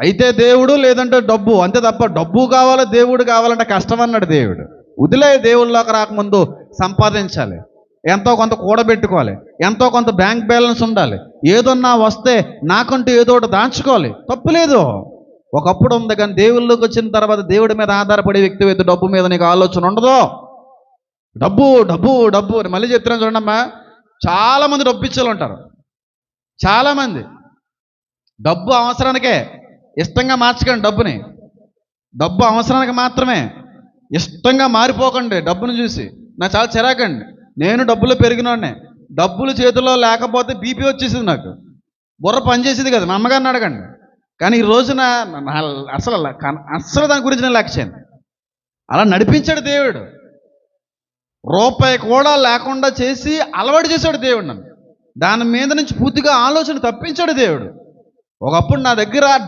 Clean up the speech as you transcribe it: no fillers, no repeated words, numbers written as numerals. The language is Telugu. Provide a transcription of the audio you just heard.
అయితే దేవుడు, లేదంటే డబ్బు, అంతే తప్ప డబ్బు కావాలి దేవుడు కావాలంటే కష్టం అన్నాడు దేవుడు. వదిలే, దేవుళ్ళలోకి రాకముందు సంపాదించాలి, ఎంతో కొంత కూడబెట్టుకోవాలి, ఎంతో కొంత బ్యాంక్ బ్యాలెన్స్ ఉండాలి, ఏదన్నా వస్తే నాకంటూ ఏదో ఒకటి దాచుకోవాలి, తప్పు లేదు. ఒకప్పుడు ఉంది, కానీ దేవుళ్ళలోకి వచ్చిన తర్వాత దేవుడి మీద ఆధారపడే వ్యక్తి అయితే డబ్బు మీద నీకు ఆలోచన ఉండదు. డబ్బు డబ్బు డబ్బు అని మళ్ళీ చెప్తున్నాను చూడమ్మా. చాలామంది డబ్బు ఇచ్చేలు ఉంటారు. చాలామంది డబ్బు అవసరానికే, ఇష్టంగా మార్చకండి డబ్బుని. డబ్బు అవసరానికి మాత్రమే, ఇష్టంగా మారిపోకండి డబ్బును చూసి. నాకు చాలా చిరాకండి. నేను డబ్బులో పెరిగినోడ్నే. డబ్బులు చేతిలో లేకపోతే బీపీ వచ్చేసింది, నాకు బుర్ర పనిచేసేది కదా. మా అమ్మగారిని అడగండి. కానీ ఈ రోజున అసలు దాని గురించి నేను లక్ష్యాన్ని అలా నడిపించాడు దేవుడు. రూపాయి కూడా లేకుండా చేసి అలవాటు చేశాడు దేవుడు నన్ను. దాని మీద నుంచి పూర్తిగా ఆలోచన తప్పించాడు దేవుడు. ఒకప్పుడు నా దగ్గర